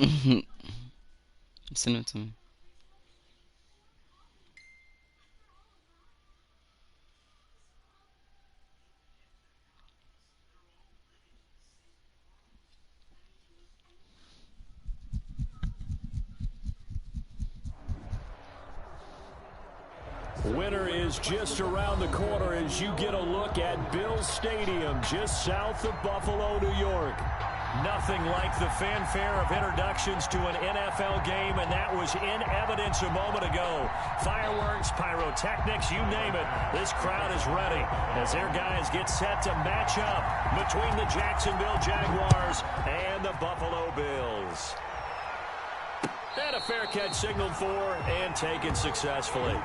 Send it to me. Winter is just around the corner as you get a look at Bills Stadium just south of Buffalo, New York. Nothing like the fanfare of introductions to an NFL game, and that was in evidence a moment ago. Fireworks, pyrotechnics, you name it. This crowd is ready as their guys get set to match up between the Jacksonville Jaguars and the Buffalo Bills. And a fair catch signaled for and taken successfully.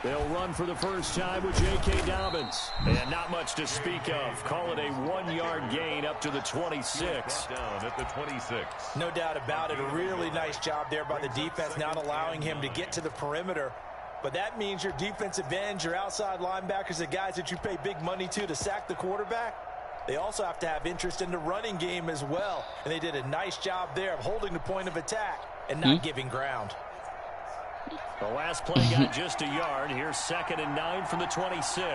They'll run for the first time with J.K. Dobbins. And not much to speak of. Call it a 1-yard gain up to the 26. Down at the 26. No doubt about it. A really nice job there by the defense, not allowing him to get to the perimeter. But that means your defensive ends, your outside linebackers, the guys that you pay big money to sack the quarterback, they also have to have interest in the running game as well. And they did a nice job there of holding the point of attack and not giving ground. The last play got just a yard. Here's 2nd and 9 from the 26.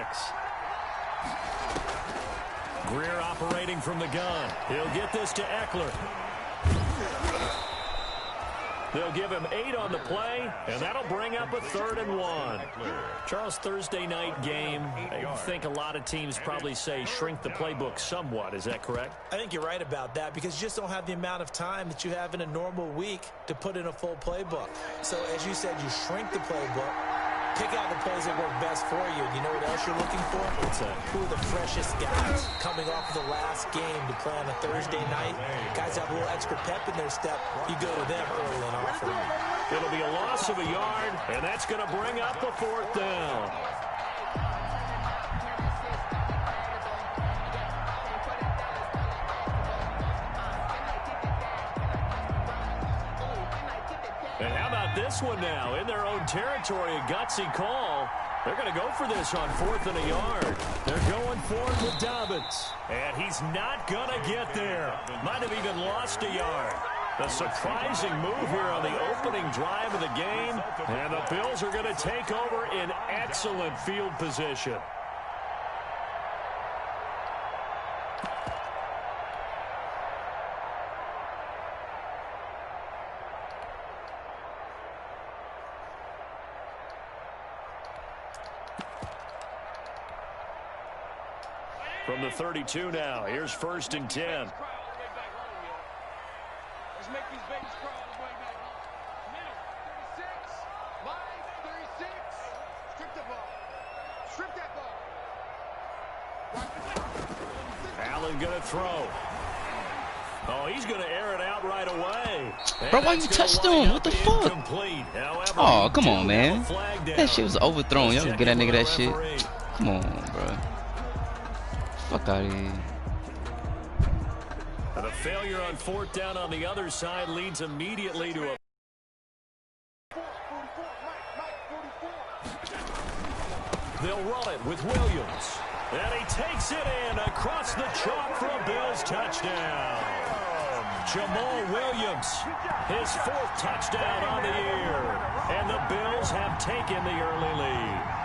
Greer operating from the gun. He'll get this to Eckler. They'll give him 8 on the play, and that'll bring up a 3rd and 1. Charles, Thursday night game, I think a lot of teams probably say shrink the playbook somewhat. Is that correct? I think you're right about that because you just don't have the amount of time that you have in a normal week to put in a full playbook. So, as you said, you shrink the playbook, pick out the plays that work best for you. You know what else you're looking for? Who are the freshest guys coming off of the last game to play on a Thursday night? Guys have a little extra pep in their step. You go to them early and often. It'll be a loss of a yard, and that's going to bring up a 4th down. And how about this one now? In their own territory, a gutsy call. They're going to go for this on 4th and a yard. They're going for it with Dobbins. And he's not going to get there. Might have even lost a yard. A surprising move here on the opening drive of the game. And the Bills are going to take over in excellent field position. From the 32 now, here's 1st and 10. Let's make these babies crawl on the way back home. Middle, 36, line, 36. Strip the ball. Strip that ball. Allen gonna throw. Oh, he's gonna air it out right away. Bro, why you touched him? What the fuck? However, Oh, come on, man. That shit was overthrown. Y'all can get that nigga that shit. Come on, bro. Fuck out of here. And a failure on 4th down on the other side leads immediately to a... They'll run it with Williams. And he takes it in across the chalk for a Bills touchdown. Jamal Williams, his 4th touchdown on the year. And the Bills have taken the early lead.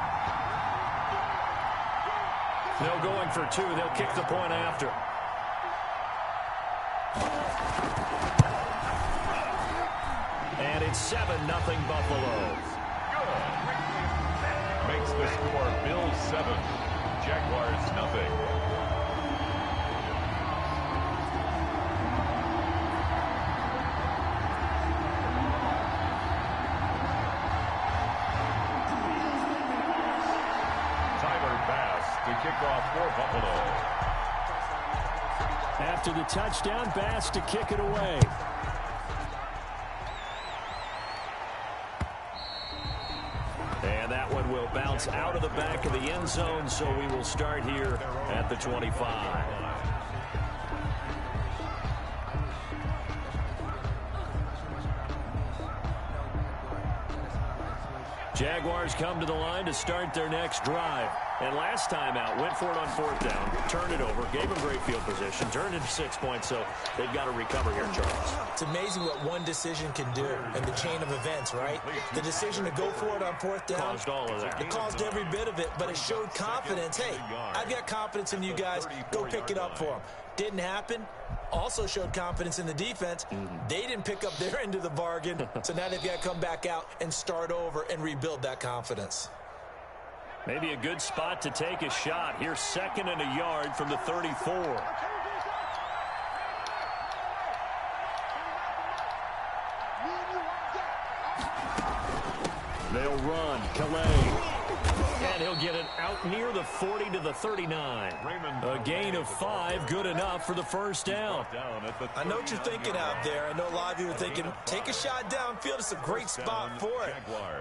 They'll going for 2. They'll kick the point after. And it's 7-0 Buffalo. Good. Makes the score Bills 7, Jaguars nothing. kickoff for Buffalo. After the touchdown, Bass to kick it away. And that one will bounce out of the back of the end zone, so we will start here at the 25. Jaguars come to the line to start their next drive. And last time out, went for it on 4th down, turned it over, gave them great field position, turned into 6 points, so they've got to recover here, Charles. It's amazing what one decision can do in the chain of events, right? The decision to go for it on 4th down. Caused all of that. It caused every bit of it, but it showed confidence. Hey, I've got confidence in you guys. Go pick it up for them. Didn't happen. Also showed confidence in the defense. They didn't pick up their end of the bargain, so now they've got to come back out and start over and rebuild that confidence. Maybe a good spot to take a shot. Here's 2nd and a yard from the 34. They'll run. Calais. And he'll get it out near the 40 to the 39. A gain of 5, good enough for the first down. I know what you're thinking out there. I know a lot of you are thinking, take a shot downfield. It's a great spot for it.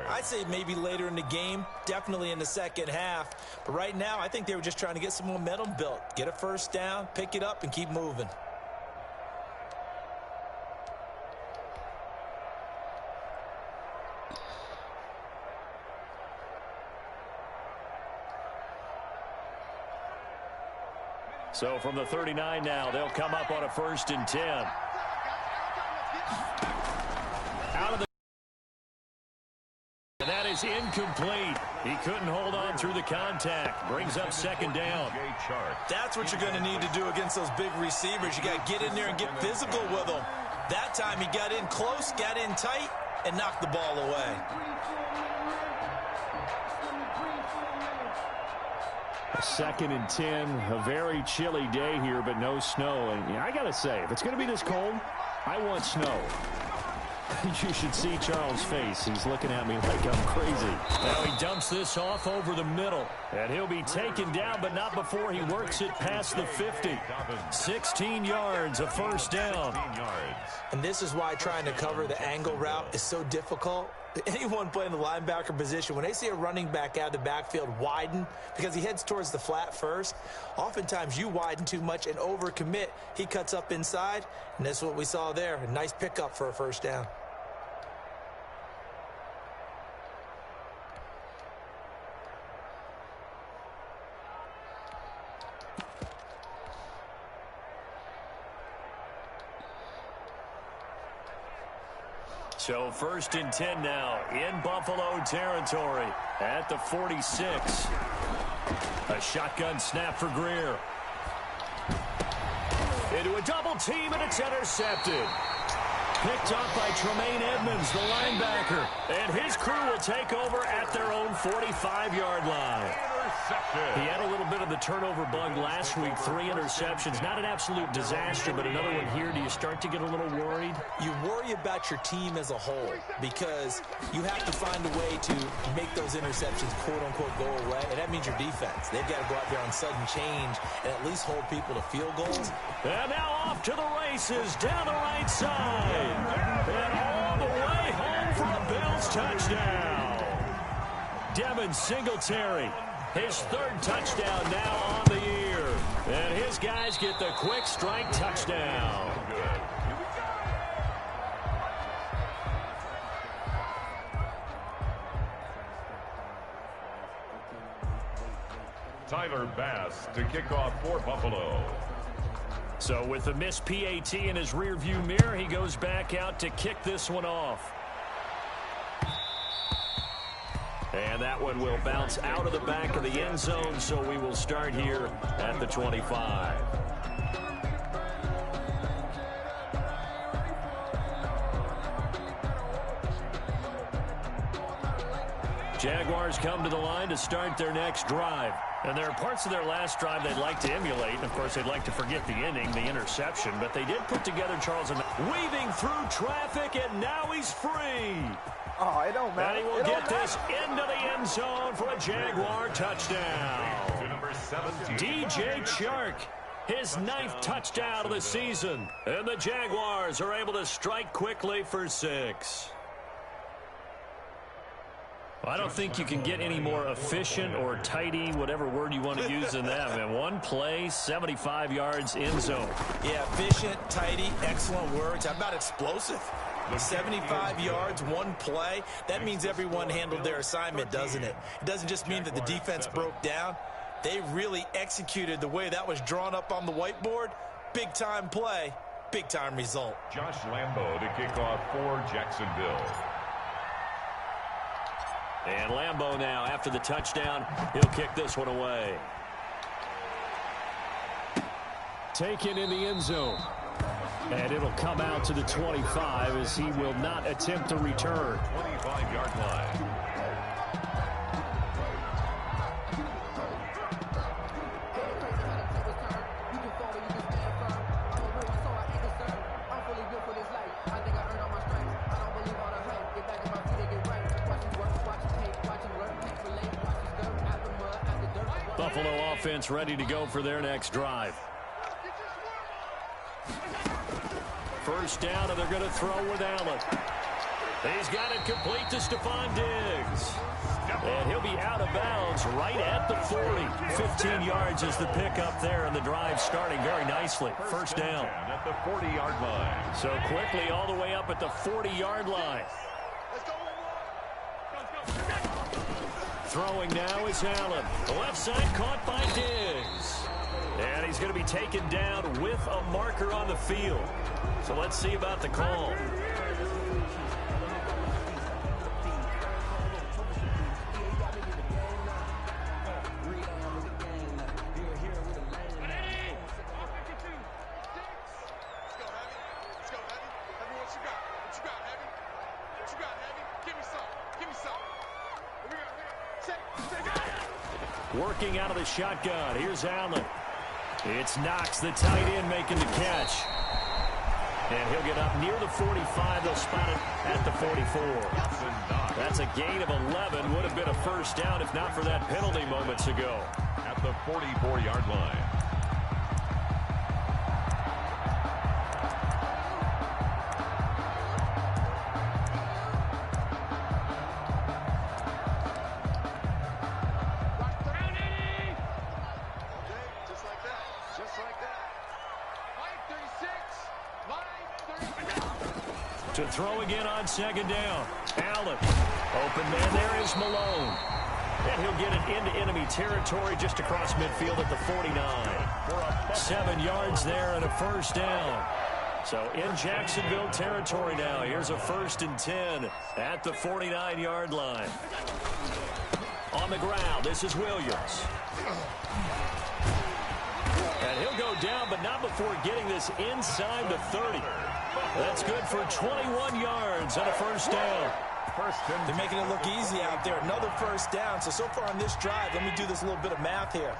I'd say maybe later in the game, definitely in the second half. But right now, I think they were just trying to get some momentum built. Get a first down, pick it up, and keep moving. So from the 39 now, they'll come up on a 1st and 10. Out of the... That is incomplete. He couldn't hold on through the contact. Brings up 2nd down. That's what you're going to need to do against those big receivers. You got to get in there and get physical with them. That time he got in close, got in tight, and knocked the ball away. A 2nd and 10, a very chilly day here, but no snow. And I got to say, if it's going to be this cold, I want snow. You should see Charles' face. He's looking at me like I'm crazy. Now he dumps this off over the middle. And he'll be taken down, but not before he works it past the 50. 16 yards, a first down. And this is why trying to cover the angle route is so difficult. Anyone playing the linebacker position, when they see a running back out of the backfield widen because he heads towards the flat first, oftentimes you widen too much and overcommit. He cuts up inside, and that's what we saw there. A nice pickup for a first down. So 1st and 10 now in Buffalo territory at the 46. A shotgun snap for Greer. Into a double team, and it's intercepted. Picked up by Tremaine Edmonds, the linebacker. And his crew will take over at their own 45-yard line. He had a little bit of the turnover bug last week, 3 interceptions. Not an absolute disaster, but another one here. Do you start to get a little worried? You worry about your team as a whole because you have to find a way to make those interceptions, quote-unquote, go away, and that means your defense. They've got to go out there on sudden change and at least hold people to field goals. And now off to the races down the right side. And all the way home for a Bills touchdown. Devin Singletary. His 3rd touchdown now on the year. And his guys get the quick strike touchdown. Tyler Bass to kick off for Buffalo. So with the missed PAT in his rearview mirror, he goes back out to kick this one off. And that one will bounce out of the back of the end zone, so we will start here at the 25. Jaguars come to the line to start their next drive. And there are parts of their last drive they'd like to emulate. And of course, they'd like to forget the inning, the interception. But they did put together Charles and weaving through traffic, and now he's free. Oh, it don't matter. And he will get this into the end zone for a Jaguar touchdown. To number 17. DJ Chark, his 9th touchdown of the season. And the Jaguars are able to strike quickly for 6. I don't think you can get any more efficient or tidy, whatever word you want to use in that. Man, one play, 75 yards in zone. Yeah, efficient, tidy, excellent words. How about explosive? 75 yards, one play. That means everyone handled their assignment, doesn't it? It doesn't just mean that the defense broke down. They really executed the way that was drawn up on the whiteboard. Big-time play, big-time result. Josh Lambo to kick off for Jacksonville. And Lambo now, after the touchdown, he'll kick this one away. Taken in the end zone. And it'll come out to the 25 as he will not attempt to return. 25-yard line. Buffalo offense ready to go for their next drive. First down, and they're going to throw with Allen. He's got it complete to Stephon Diggs. And he'll be out of bounds right at the 40. 15 yards is the pickup there, and the drive starting very nicely. First down. At the 40-yard line. So quickly all the way up at the 40-yard line. Throwing now is Allen. The left side caught by Diggs. And he's going to be taken down with a marker on the field. So let's see about the call. Working out of the shotgun. Here's Allen. It's Knox, the tight end, making the catch. And he'll get up near the 45. They'll spot it at the 44. That's a gain of 11. Would have been a first down if not for that penalty moments ago. At the 44-yard line. To throw again on second down. Allen. Open man there is Malone. And he'll get it into enemy territory just across midfield at the 49. 7 yards there and a first down. So in Jacksonville territory now. Here's a 1st and 10 at the 49-yard line. On the ground, this is Williams. And he'll go down, but not before getting this inside the 30. That's good for 21 yards and a first down. They're making it look easy out there. Another first down. So far on this drive, let me do this little bit of math here.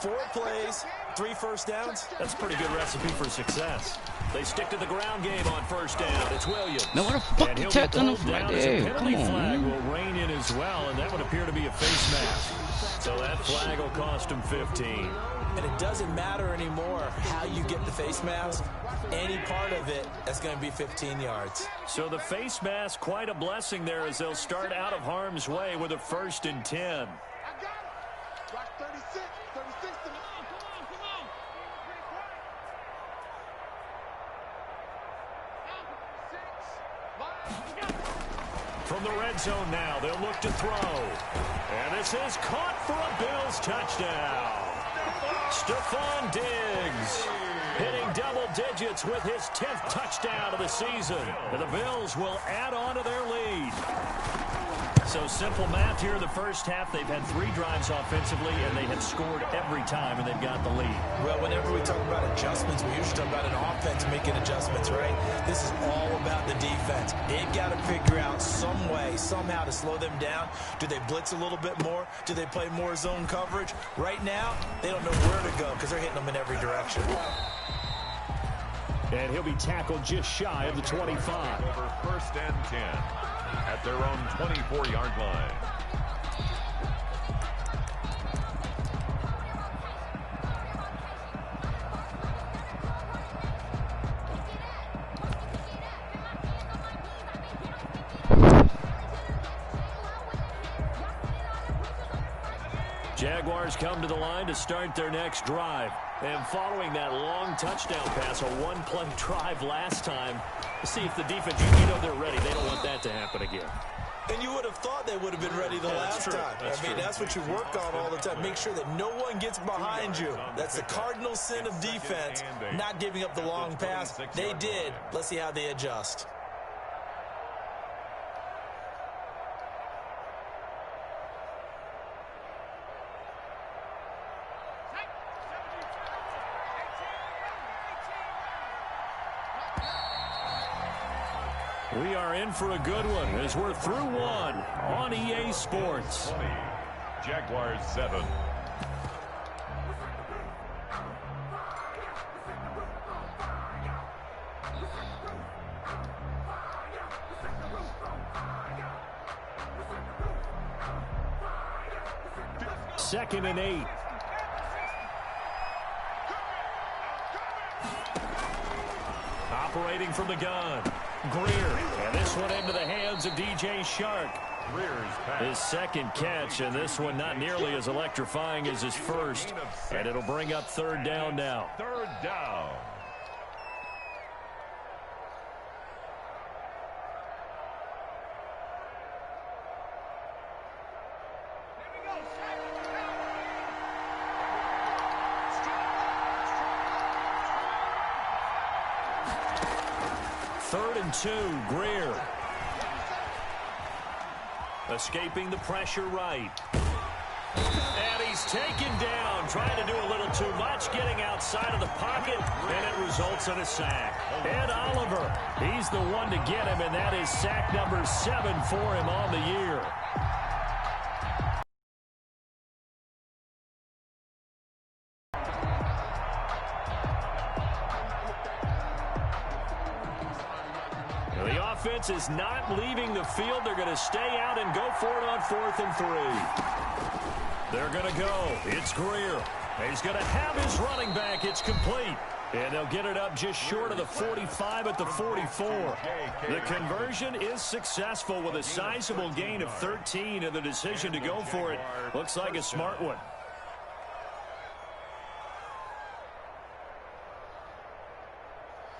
4 plays, 3 first downs. That's a pretty good recipe for success. They stick to the ground game on first down. It's Williams. Now what the fuck you tackling him right there? Come on, flag man. will rein in as well, and that would appear to be a face mask. So that flag will cost him 15. And it doesn't matter anymore how you get the face mask. Any part of it, that's going to be 15 yards. So the face mask, quite a blessing there as they'll start out of harm's way with a 1st and 10. From the red zone now, they'll look to throw. And this is caught for a Bills touchdown. Stephon Diggs hitting double digits with his 10th touchdown of the season. And the Bills will add on to their lead. So simple math here in the first half. They've had 3 drives offensively, and they have scored every time, and they've got the lead. Well, whenever we talk about adjustments, we usually talk about an offense making adjustments, right? This is all about the defense. They've got to figure out some way, somehow to slow them down. Do they blitz a little bit more? Do they play more zone coverage? Right now, they don't know where to go because they're hitting them in every direction. And he'll be tackled just shy of the 25. Over 1st and 10. at their own 24-yard line. Jaguars come to the line to start their next drive. And following that long touchdown pass, a one-play drive last time, to see if the defense, you know they're ready. They don't want that to happen again. And you would have thought they would have been ready the last time. That's what you work on all the time. Make sure that no one gets behind you. That's the cardinal sin of defense, not giving up the long pass. They did. Let's see how they adjust. We are in for a good one as we're through one on EA Sports. 20, Jaguars 7. Second and 8. Operating from the gun. Greer, and this one into the hands of DJ Shark. His second catch, and this one not nearly as electrifying as his first. And it'll bring up third down now. Third down. Third and 2, Greer. Escaping the pressure right. And he's taken down, trying to do a little too much, getting outside of the pocket, and it results in a sack. Ed Oliver, he's the one to get him, and that is sack number 7 for him on the year. The offense is not leaving the field. They're going to stay out and go for it on 4th and 3. They're going to go. It's Greer. He's going to have his running back. It's complete. And they'll get it up just short of the 45 at the 44. The conversion is successful with a sizable gain of 13, and the decision to go for it looks like a smart one.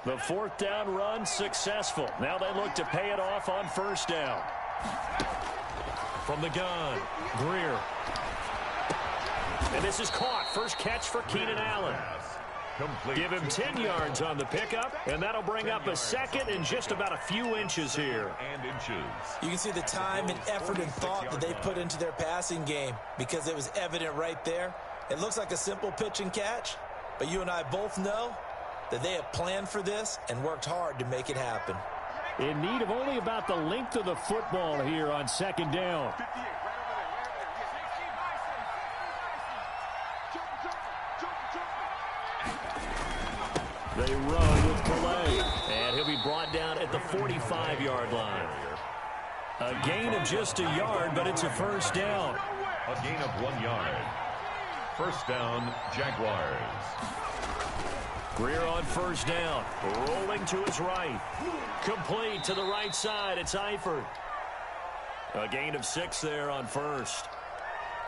The 4th down run successful. Now they look to pay it off on 1st down. From the gun, Greer. And this is caught. First catch for Keenan Allen. Give him 10 yards on the pickup, and that'll bring up a second and just about a few inches here. You can see the time and effort and thought that they put into their passing game because it was evident right there. It looks like a simple pitch and catch, but you and I both know that they have planned for this and worked hard to make it happen. In need of only about the length of the football here on 2nd down. They run with Calais, and he'll be brought down at the 45-yard line. A gain of just a yard, but it's a 1st down. A gain of 1 yard. 1st down, Jaguars. Greer on 1st down, rolling to his right. Complete to the right side, it's Eifert. A gain of 6 there on 1st.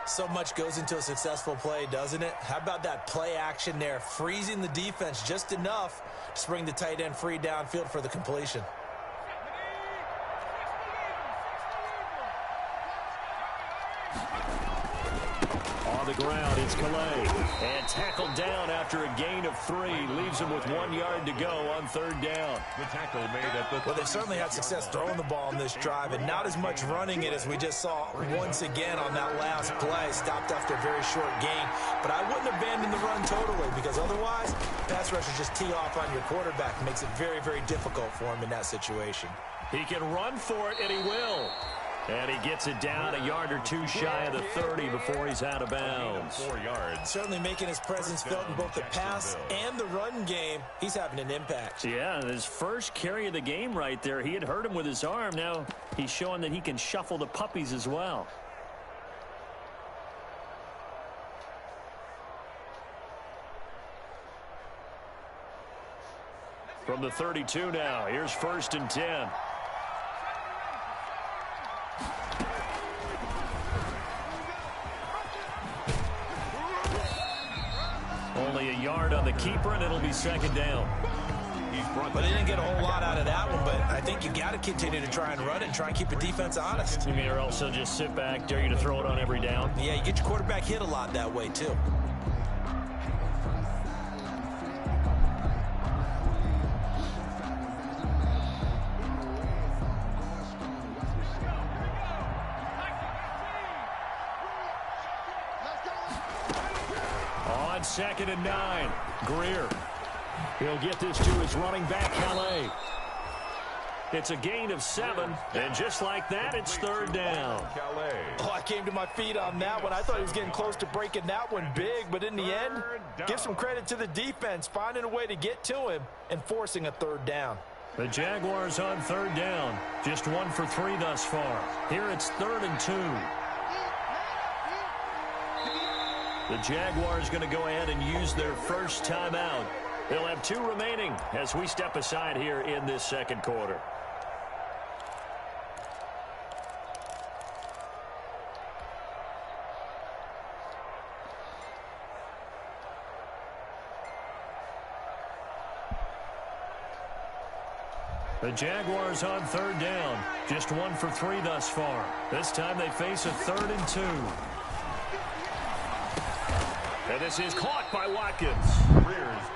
So much goes into a successful play, doesn't it? How about that play action there, freezing the defense just enough to bring the tight end free downfield for the completion. On the ground, it's Calais. And tackled down after a gain of 3. Leaves him with 1 yard to go on 3rd down. The tackle made at the... Well, they certainly had success throwing the ball in this drive, and not as much running it as we just saw once again on that last play. Stopped after a very short gain. But I wouldn't abandon the run totally, because otherwise, pass rushers just tee off on your quarterback. Makes it very, very difficult for him in that situation. He can run for it, and he will. And he gets it down a yard or two shy of the 30 before he's out of bounds. 4 yards. Certainly making his presence felt in both the pass and the run game. He's having an impact. Yeah, his first carry of the game right there. He had hurt him with his arm. Now he's showing that he can shuffle the puppies as well. From the 32 now, here's 1st and 10. Only a yard on the keeper, and it'll be 2nd down. But they didn't get a whole lot out of that one, but I think you got to continue to try and run it and try and keep the defense honest. You mean, or also just sit back, dare you to throw it on every down? Yeah, you get your quarterback hit a lot that way, too. On 2nd and 9, Greer. He'll get this to his running back, Calais. It's a gain of 7, and just like that, it's 3rd down. Oh, I came to my feet on that one. I thought he was getting close to breaking that one big, but in the end, give some credit to the defense, finding a way to get to him and forcing a 3rd down. The Jaguars on 3rd down, just 1 for 3 thus far. Here it's 3rd and 2. The Jaguars going to go ahead and use their first timeout. They'll have 2 remaining as we step aside here in this 2nd quarter. The Jaguars on 3rd down, just 1 for 3 thus far. This time they face a 3rd and 2. And this is caught by Watkins.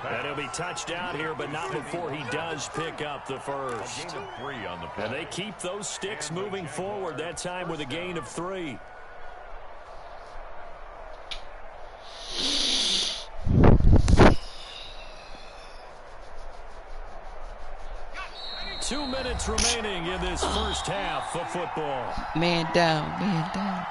And he'll be touched out here, but not before he does pick up the first. And they keep those sticks moving forward, that time with a gain of 3. Two minutes remaining in this first half of football. Man down, man down.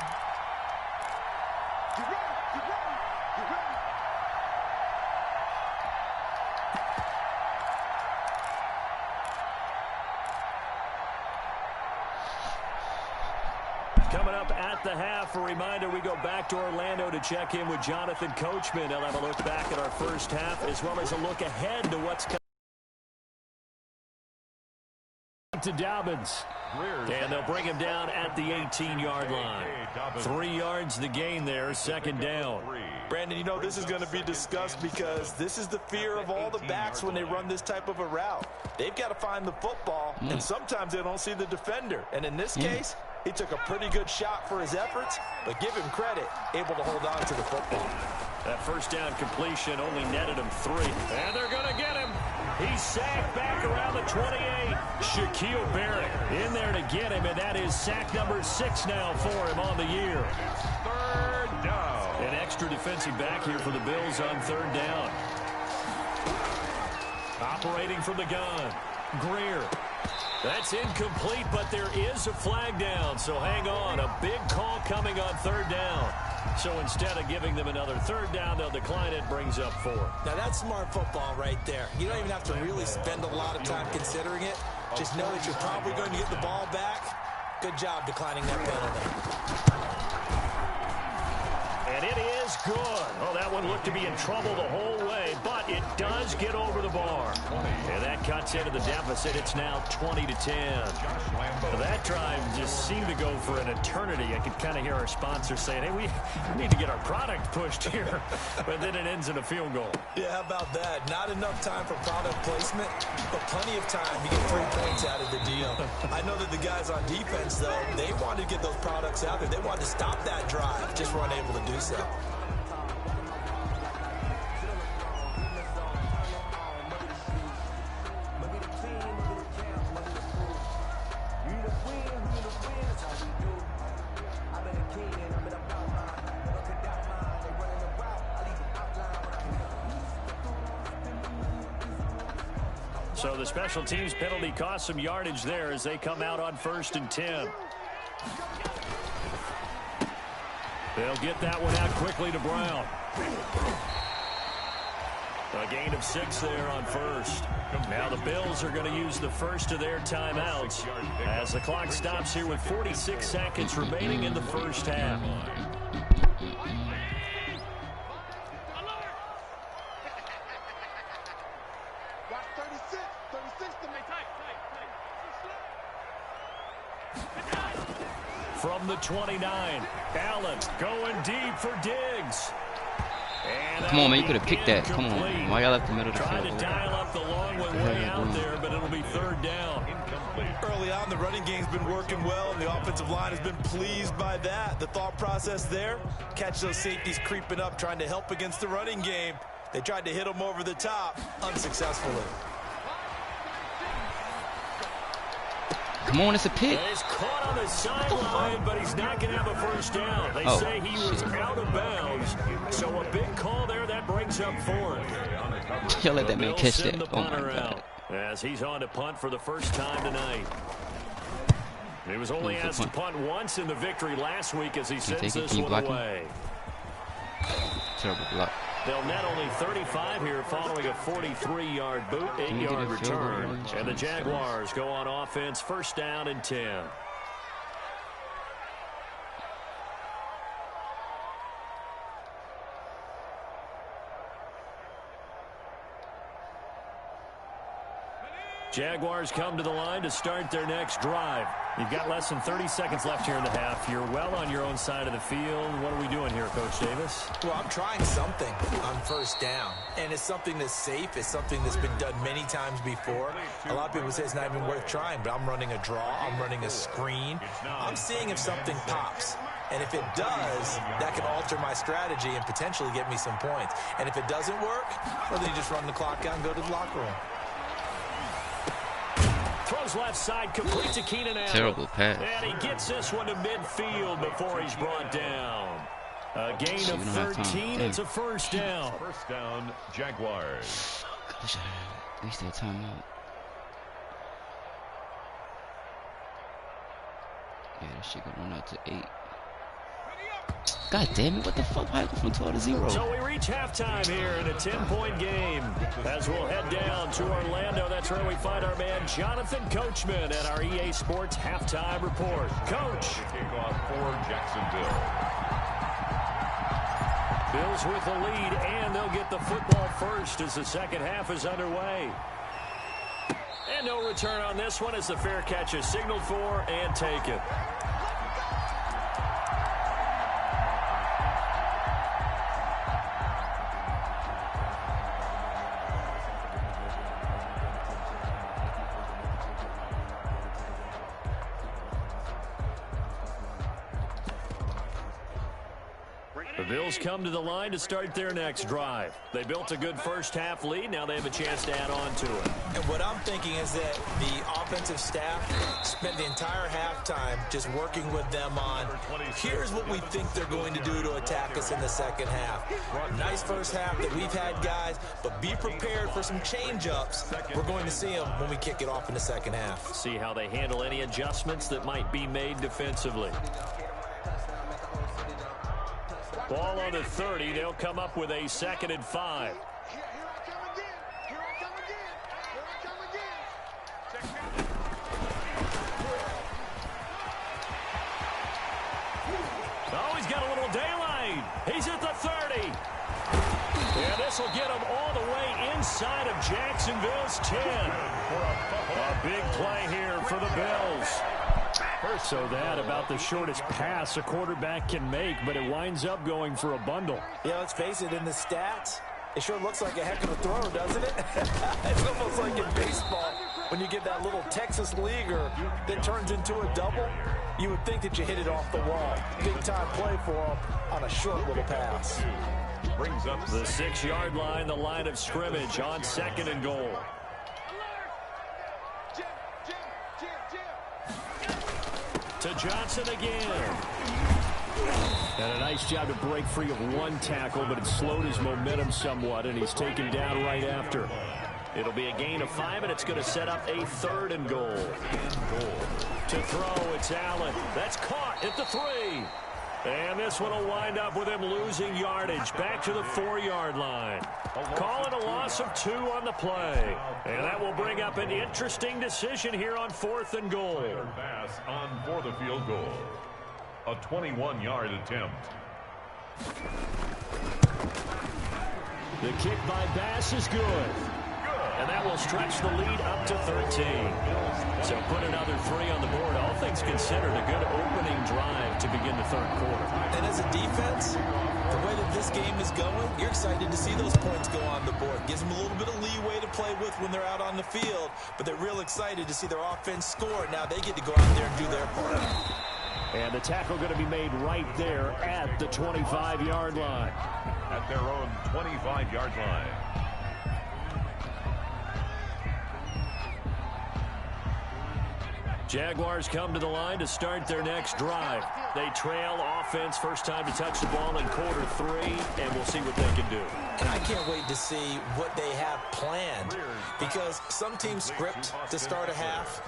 Coming up at the half, a reminder, we go back to Orlando to check in with Jonathan Coachman. They'll have a look back at our first half as well as a look ahead to what's coming. To Dobbins, and they'll bring him down at the 18-yard line. 3 yards the gain there, 2nd down. Brandon, you know this is going to be discussed because this is the fear of all the backs when they run this type of a route. They've got to find the football, and sometimes they don't see the defender. And in this case, he took a pretty good shot for his efforts, but give him credit, able to hold on to the football. That first down completion only netted him 3. And they're going to get him. He's sacked back around the 28. Shaquille Barrett in there to get him, and that is sack number 6 now for him on the year. 3rd down. An extra defensive back here for the Bills on 3rd down. Operating from the gun, Greer. That's incomplete, but there is a flag down, so hang on. A big call coming on 3rd down. So instead of giving them another 3rd down, they'll decline it, brings up 4. Now that's smart football right there. You don't even have to really spend a lot of time considering it. Just know that you're probably going to get the ball back. Good job declining that penalty. And it is good. Oh, that one looked to be in trouble the whole way, but it does get over the bar. And that cuts into the deficit. It's now 20-10. That drive just seemed to go for an eternity. I could kind of hear our sponsor saying, hey, we need to get our product pushed here. But then it ends in a field goal. Yeah, how about that? Not enough time for product placement, but plenty of time to get 3 points out of the deal. I know that the guys on defense, though, they wanted to get those products out there. They wanted to stop that drive, just weren't able to do so. So the special teams penalty cost some yardage there as they come out on 1st and 10. They'll get that one out quickly to Brown. A gain of 6 there on first. Now the Bills are going to use the first of their timeouts as the clock stops here with 46 seconds remaining in the first half. From the 29, Allen going deep for Diggs. Come on, man, you could have picked that. Come on. Why y'all left the middle of the field? Trying to dial up the long one way out there, but it'll be third down. Early on, the running game's been working well, and the offensive line has been pleased by that. The thought process there, catch those safeties creeping up, trying to help against the running game. They tried to hit them over the top, unsuccessfully. Come on, it's a pick. He's caught on the sideline, but he's not going to have a first down. They say he was out of bounds. So a big call there that brings up fourth. Y'all let that man catch that. Oh, my God. As he's on to punt for the first time tonight. He was only asked to punt once in the victory last week as he sends this one away. Terrible block. They'll net only 35 here following a 43-yard boot, 8-yard return. And the Jaguars go on offense, first down and 10. Jaguars come to the line to start their next drive. You've got less than 30 seconds left here in the half. You're well on your own side of the field. What are we doing here, Coach Davis? Well, I'm trying something on first down, and it's something that's safe. It's something that's been done many times before. A lot of people say it's not even worth trying, but I'm running a draw. I'm running a screen. I'm seeing if something pops. And if it does, that can alter my strategy and potentially get me some points. And if it doesn't work, well, then you just run the clock out and go to the locker room. Throws left side, complete to Keenan Allen. Terrible pass. And he gets this one to midfield before he's brought down. A gain of 13. It's a first down. First down, Jaguars. Gosh, at least that timeout. Yeah, that shit gonna run out to 8. God damn it, what the fuck? How from 12 to 0? So we reach halftime here in a 10-point game. As we'll head down to Orlando, that's where we find our man Jonathan Coachman at our EA Sports Halftime Report. Coach. Kickoff for Jacksonville. Bills with the lead, and they'll get the football first as the second half is underway. And no return on this one as the fair catch is signaled for and taken. The Bills come to the line to start their next drive. They built a good first half lead. Now they have a chance to add on to it. And what I'm thinking is that the offensive staff spent the entire halftime just working with them on, here's what we think they're going to do to attack us in the second half. Nice first half that we've had, guys, but be prepared for some change-ups. We're going to see them when we kick it off in the second half. See how they handle any adjustments that might be made defensively. Ball on the 30. They'll come up with a 2nd and 5. Oh, he's got a little daylight. He's at the 30. And this will get him all the way inside of Jacksonville's 10. A big play here for the Bills. So that about the shortest pass a quarterback can make, but it winds up going for a bundle. Yeah, let's face it, in the stats, it sure looks like a heck of a throw, doesn't it? It's almost like in baseball, when you get that little Texas leaguer that turns into a double, you would think that you hit it off the wall. Big-time play for him on a short little pass. Brings up the 6-yard line, the line of scrimmage on 2nd and goal. To Johnson again. And a nice job to break free of one tackle, but it slowed his momentum somewhat, and he's taken down right after. It'll be a gain of 5, and it's going to set up a 3rd and goal. To throw, it's Allen. That's caught at the 3. And this one will wind up with him losing yardage back to the 4-yard line. Call it a loss of 2 on the play. And that will bring up an interesting decision here on 4th and goal. Pass on for the field goal. A 21-yard attempt. The kick by Bass is good. And that will stretch the lead up to 13. So put another 3 on the board. All things considered, a good opening drive to begin the 3rd quarter. And as a defense, the way that this game is going, you're excited to see those points go on the board. Gives them a little bit of leeway to play with when they're out on the field. But they're real excited to see their offense score. Now they get to go out there and do their part. And the tackle going to be made right there at the 25-yard line. At their own 25-yard line. Jaguars come to the line to start their next drive. They trail offense, first time to touch the ball in quarter 3, and we'll see what they can do. And I can't wait to see what they have planned, because some teams script to start a half.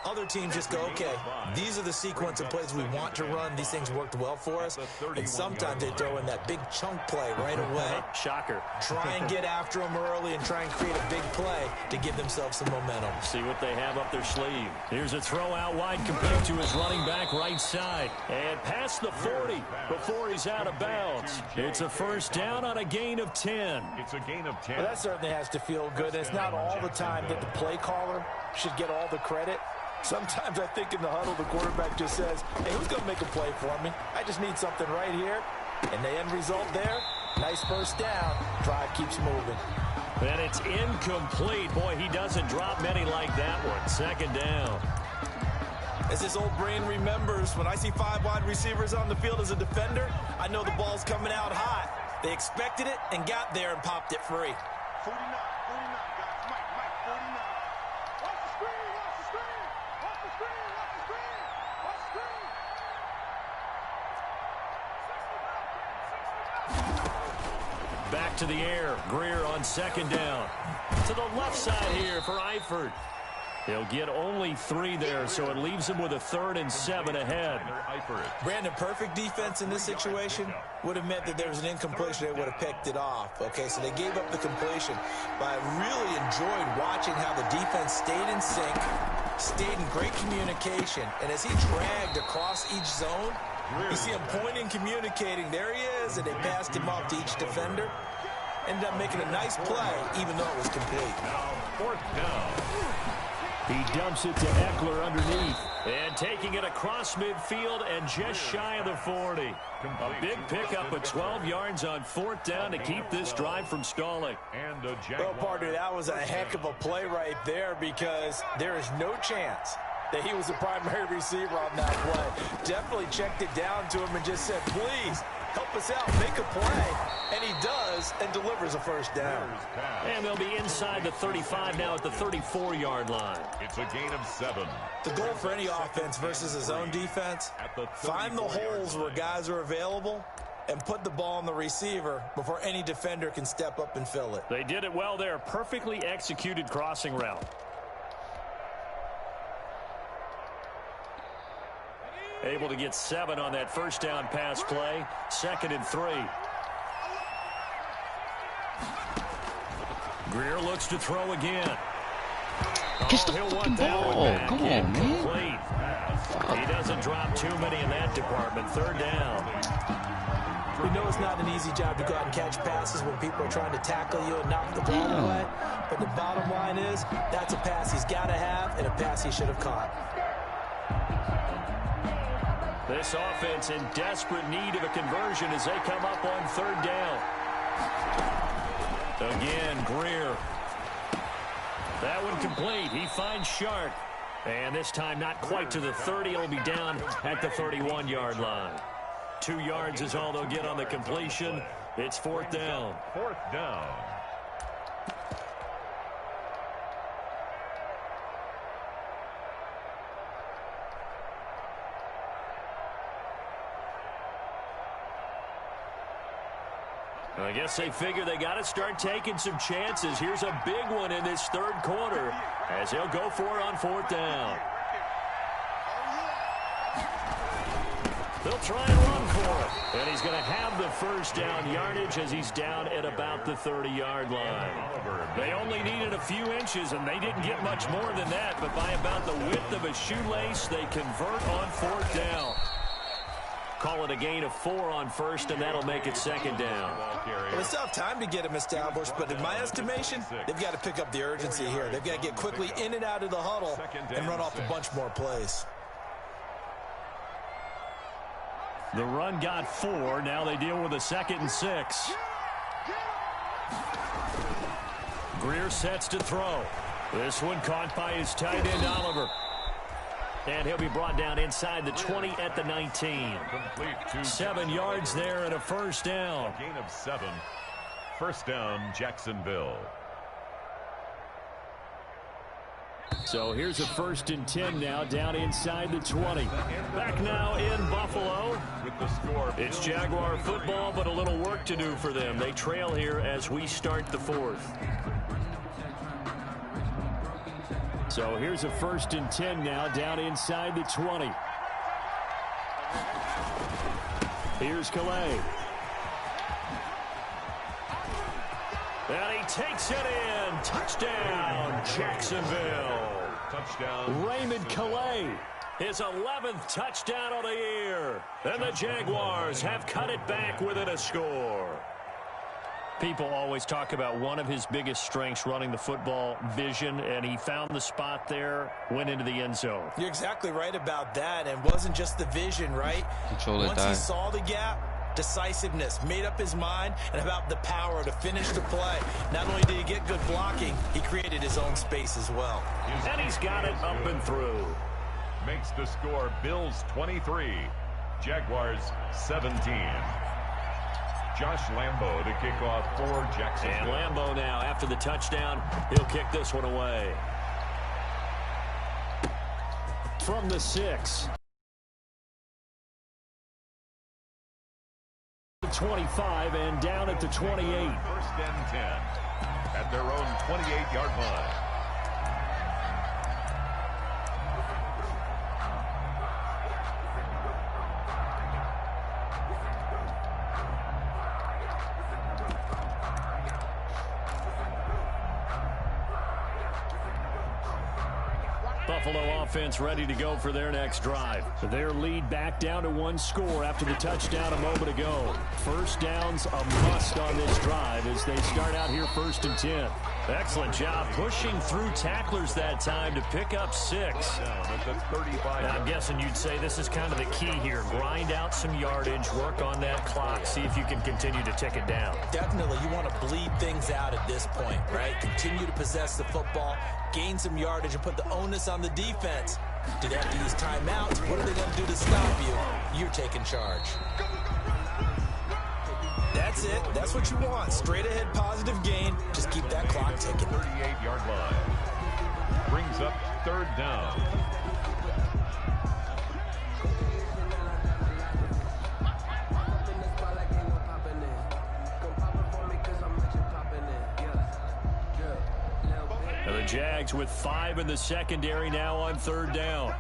Other teams just go, okay, these are the sequence of plays we want to run. These things worked well for us. And sometimes they throw in that big chunk play right away. Shocker. Try and get after them early and try and create a big play to give themselves some momentum. See what they have up their sleeve. Here's a throw out wide, complete to his running back right side. And past the 40 before he's out of bounds. It's a first down on a gain of 10. It's a gain of 10. Well, that certainly has to feel good. It's not all the time that the play caller should get all the credit. Sometimes I think in the huddle, the quarterback just says, hey, who's going to make a play for me? I just need something right here. And the end result there, nice first down. Drive keeps moving. And it's incomplete. Boy, he doesn't drop many like that one. 2nd down. As this old brain remembers, when I see 5 wide receivers on the field as a defender, I know the ball's coming out hot. They expected it and got there and popped it free. 49, 49, guys. Mike, 49. Watch the screen, watch the screen. Watch the screen, watch the screen. Watch the screen. Back to the air. Greer on 2nd down. To the left side here for Eifert. He'll get only 3 there, so it leaves him with a 3rd and 7 ahead. Brandon, perfect defense in this situation would have meant that there was an incompletion. They would have picked it off. Okay, so they gave up the completion. But I really enjoyed watching how the defense stayed in sync, stayed in great communication. And as he dragged across each zone, you see him pointing, communicating. There he is, and they passed him off to each defender. Ended up making a nice play, even though it was complete. Now, 4th down. He dumps it to Eckler underneath. And taking it across midfield and just shy of the 40. A big pickup of 12 yards on 4th down to keep this drive from stalling. And a Well, partner, that was a heck of a play right there, because there is no chance that he was the primary receiver on that play. Definitely checked it down to him and just said, please, help us out, make a play. And he does, and delivers a first down. And they'll be inside the 35 now at the 34-yard line. It's a gain of 7. The goal for any offense versus his own defense, find the holes where guys are available and put the ball on the receiver before any defender can step up and fill it. They did it well there. Perfectly executed crossing route. Able to get 7 on that first down pass play. 2nd and 3. Greer looks to throw again. Catch the fucking ball. Come on, man. He doesn't drop too many in that department. 3rd down. We know it's not an easy job to go out and catch passes when people are trying to tackle you and knock the ball away. But the bottom line is, that's a pass he's got to have and a pass he should have caught. This offense in desperate need of a conversion as they come up on 3rd down. Again, Greer. That one complete. He finds Sharp. And this time not quite to the 30. It'll be down at the 31-yard line. 2 yards is all they'll get on the completion. It's 4th down. 4th down. I guess they figure they got to start taking some chances. Here's a big one in this 3rd quarter as they'll go for it on 4th down. They'll try and run for it. And he's going to have the first down yardage as he's down at about the 30-yard line. They only needed a few inches, and they didn't get much more than that. But by about the width of a shoelace, they convert on fourth down. Call it a gain of 4 on first, and that'll make it second down. Well, they still have time to get him established, but in my estimation, they've got to pick up the urgency here. They've got to get quickly in and out of the huddle and run off a bunch more plays. The run got 4. Now they deal with a 2nd and 6. Greer sets to throw. This one caught by his tight end, Oliver. And he'll be brought down inside the 20 at the 19. 7 yards there and a first down. A gain of 7. First down, Jacksonville. So here's a 1st and 10 now, down inside the 20. Back now in Buffalo. With the score, it's Jaguar football, but a little work to do for them. They trail here as we start the 4th. So here's a 1st and 10 now, down inside the 20. Here's Calais. And he takes it in. Touchdown, Jacksonville. touchdown. Raymond Calais, his 11th touchdown of the year. And the Jaguars have cut it back within a score. People always talk about one of his biggest strengths, running the football, vision, and he found the spot there, went into the end zone. You're exactly right about that, and wasn't just the vision, right? Once he saw the gap, decisiveness, made up his mind, and about the power to finish the play. Not only did he get good blocking, he created his own space as well. And he's got it up and through. Makes the score Bills 23, Jaguars 17. Josh Lambo to kick off for Jacksonville. And Lambo now, after the touchdown, he'll kick this one away. From the 6. 25 and down at the 28. First and 10 at their own 28-yard line. Buffalo offense ready to go for their next drive. Their lead back down to 1 score after the touchdown a moment ago. First down's a must on this drive as they start out here 1st and 10. Excellent job pushing through tacklers that time to pick up 6. I'm guessing you'd say this is kind of the key here. Grind out some yardage, work on that clock, see if you can continue to tick it down. Definitely, you want to bleed things out at this point, right? Continue to possess the football, gain some yardage, and put the onus on the defense. Do they have to use timeouts? What are they going to do to stop you? You're taking charge. That's it. That's what you want. Straight ahead positive gain. Just keep that clock ticking. 38-yard line. Brings up 3rd down. And the Jags with 5 in the secondary now on 3rd down.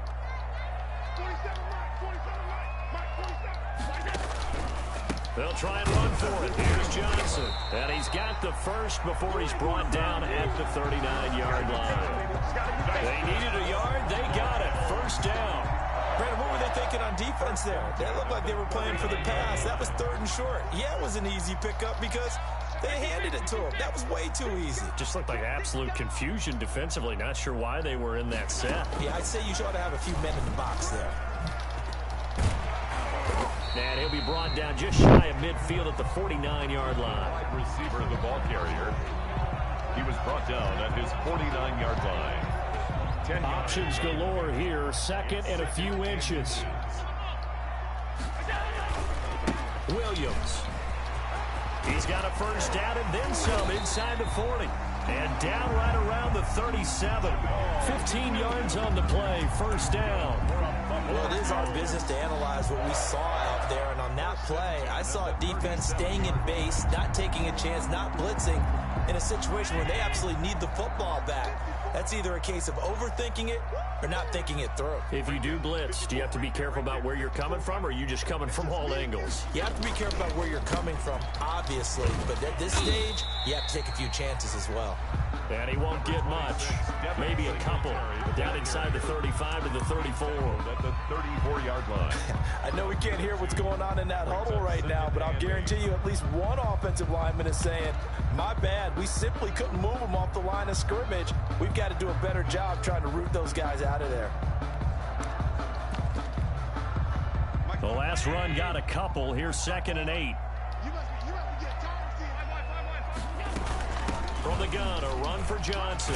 They'll try and run for it. Here's Johnson. And he's got the first before he's brought down at the 39-yard line. They needed a yard. They got it. First down. Brandon, what were they thinking on defense there? That looked like they were playing for the pass. That was 3rd and short. Yeah, it was an easy pickup because they handed it to him. That was way too easy. Just looked like absolute confusion defensively. Not sure why they were in that set. Yeah, I'd say you ought to have a few men in the box there. And he'll be brought down just shy of midfield at the 49-yard line. Wide receiver, the ball carrier. He was brought down at his 49-yard line. 10 options galore here. 2nd and a few inches. Williams. He's got a first down and then some inside the 40. And down right around the 37. 15 yards on the play. First down. Well, it is our business to analyze what we saw out there. And on that play, I saw a defense staying in base, not taking a chance, not blitzing in a situation where they absolutely need the football back. That's either a case of overthinking it or not thinking it through. If you do blitz, do you have to be careful about where you're coming from, or are you just coming from all angles? You have to be careful about where you're coming from, obviously, but at this stage, you have to take a few chances as well. And he won't get much. Maybe a couple. Down inside the 35 to the 34. At the 34-yard line. I know we can't hear what's going on in that huddle right now, but I'll guarantee you at least one offensive lineman is saying, my bad, we simply couldn't move them off the line of scrimmage. We've got to do a better job trying to root those guys out of there. The last run got a couple. Here's 2nd and 8. From the gun, a run for Johnson.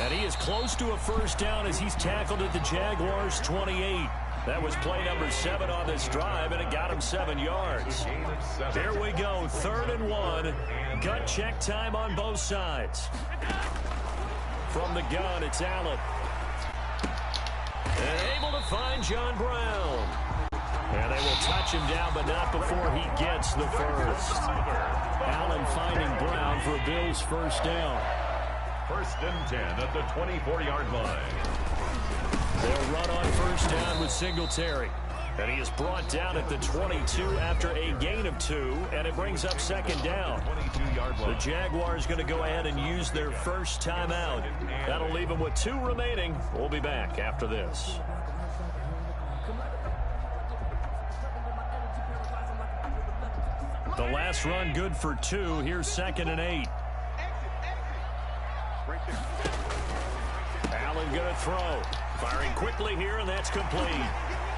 And he is close to a first down as he's tackled at the Jaguars' 28. That was play number 7 on this drive, and it got him 7 yards. There we go, 3rd and 1. Gut check time on both sides. From the gun, it's Allen. And able to find John Brown. And they will touch him down, but not before he gets the first. Allen finding Brown for Bill's first down. 1st and 10 at the 24-yard line. They'll run on first down with Singletary. And he is brought down at the 22 after a gain of 2, and it brings up 2nd down. 22-yard line. The Jaguars going to go ahead and use their first timeout. That'll leave them with 2 remaining. We'll be back after this. The last run good for 2. Here's 2nd and 8. Allen going to throw. Firing quickly here, and that's complete.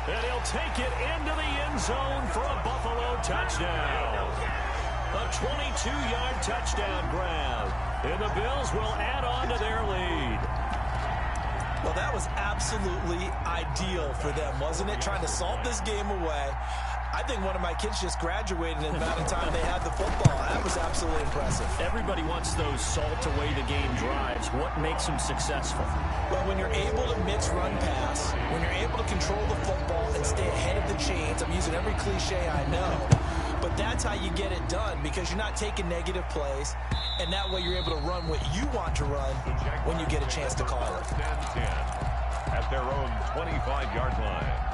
And he'll take it into the end zone for a Buffalo touchdown. A 22-yard touchdown grab. And the Bills will add on to their lead. Well, that was absolutely ideal for them, wasn't it? Trying to salt this game away. I think one of my kids just graduated in the amount of time they had the football. That was absolutely impressive. Everybody wants those salt-away-the-game drives. What makes them successful? Well, when you're able to mix run-pass, when you're able to control the football and stay ahead of the chains, I'm using every cliche I know, but that's how you get it done because you're not taking negative plays, and that way you're able to run what you want to run when you get a chance to call it. 1st and 10 at their own 25-yard line.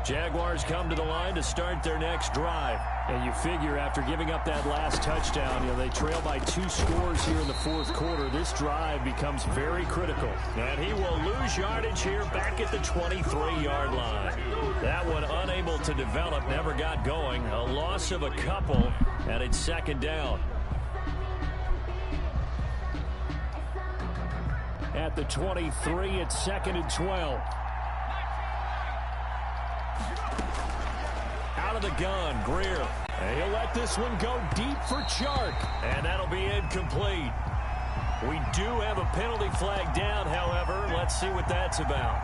Jaguars come to the line to start their next drive. And you figure after giving up that last touchdown, they trail by 2 scores here in the 4th quarter. This drive becomes very critical. And he will lose yardage here back at the 23-yard line. That one unable to develop, never got going. A loss of a couple, and it's 2nd down. At the 23, it's 2nd and 12. Out of the gun, Greer. And he'll let this one go deep for Chark. And that'll be incomplete. We do have a penalty flag down, however. Let's see what that's about.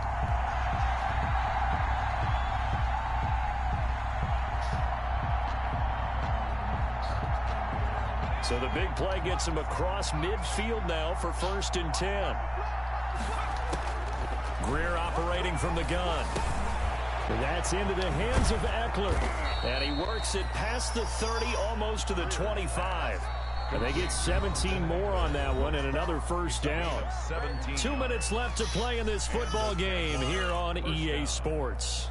So the big play gets him across midfield now for 1st and 10. Greer operating from the gun. And that's into the hands of Eckler. And he works it past the 30, almost to the 25. And they get 17 more on that one and another first down. 2 minutes left to play in this football game here on EA Sports.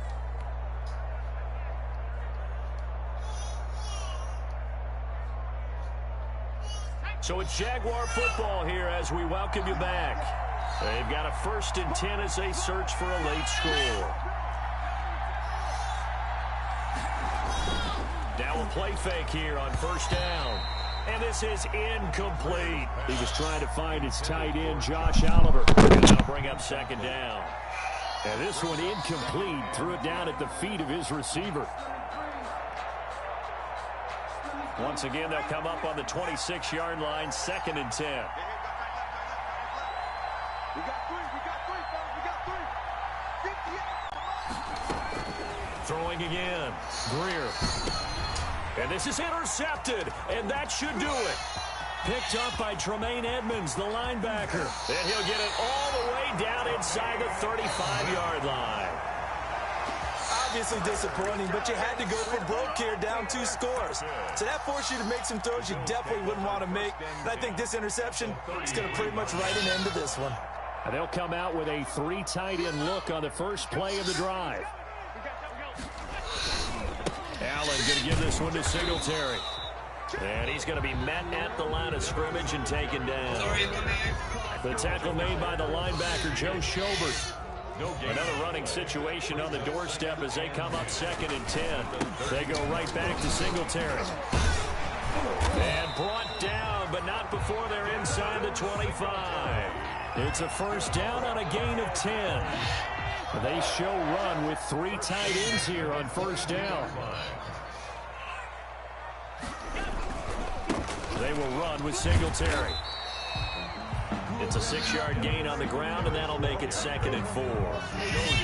So it's Jaguar football here as we welcome you back. They've got a 1st and 10 as they search for a late score. Now a play fake here on first down. And this is incomplete. He was trying to find his tight end, Josh Oliver. And that'll bring up 2nd down. And this one incomplete. Threw it down at the feet of his receiver. Once again, they'll come up on the 26-yard line, 2nd and 10. We got 3, Throwing again. Greer. And this is intercepted, and that should do it. Picked up by Tremaine Edmonds, the linebacker. And he'll get it all the way down inside the 35-yard line. Obviously disappointing, but you had to go for broke here, down 2 scores. So that forced you to make some throws you definitely wouldn't want to make. And I think this interception is going to pretty much write an end to this one. And they'll come out with a 3 tight end look on the first play of the drive. Allen going to give this one to Singletary. And he's going to be met at the line of scrimmage and taken down. The tackle made by the linebacker, Joe Schobert. Another running situation on the doorstep as they come up 2nd and 10. They go right back to Singletary. And brought down, but not before they're inside the 25. It's a first down on a gain of 10. They show run with 3 tight ends here on first down. They will run with Singletary. It's a 6-yard gain on the ground, and that'll make it 2nd and 4.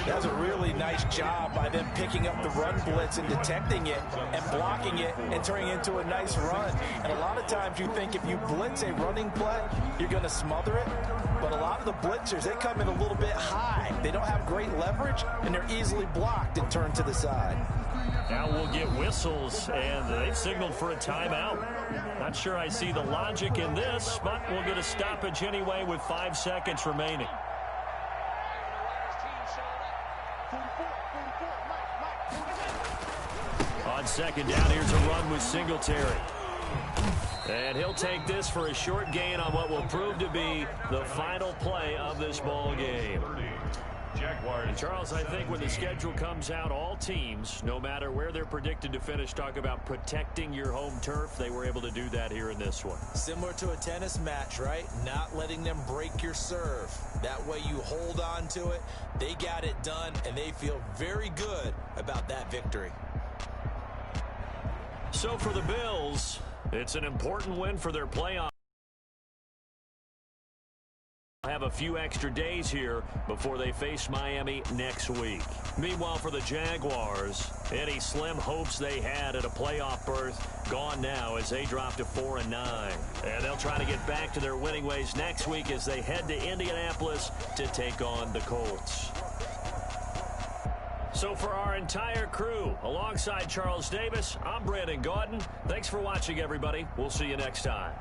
That's a really nice job by them picking up the run blitz and detecting it and blocking it and turning it into a nice run. And a lot of times you think if you blitz a running play, you're going to smother it. But a lot of the blitzers, they come in a little bit high. They don't have great leverage, and they're easily blocked and turned to the side. Now we'll get whistles, and they've signaled for a timeout. Not sure I see the logic in this, but we'll get a stoppage anyway with 5 seconds remaining. On 2nd down, here's a run with Singletary. And he'll take this for a short gain on what will prove to be the final play of this ball game. And Charles, I think when the schedule comes out, all teams, no matter where they're predicted to finish, talk about protecting your home turf. They were able to do that here in this one. Similar to a tennis match, right? Not letting them break your serve. That way you hold on to it. They got it done, and they feel very good about that victory. So for the Bills, it's an important win for their playoff. Have a few extra days here before they face Miami next week. Meanwhile, for the Jaguars, any slim hopes they had at a playoff berth gone now as they drop to 4-9. And they'll try to get back to their winning ways next week as they head to Indianapolis to take on the Colts. So for our entire crew, alongside Charles Davis, I'm Brandon Gaudin. Thanks for watching, everybody. We'll see you next time.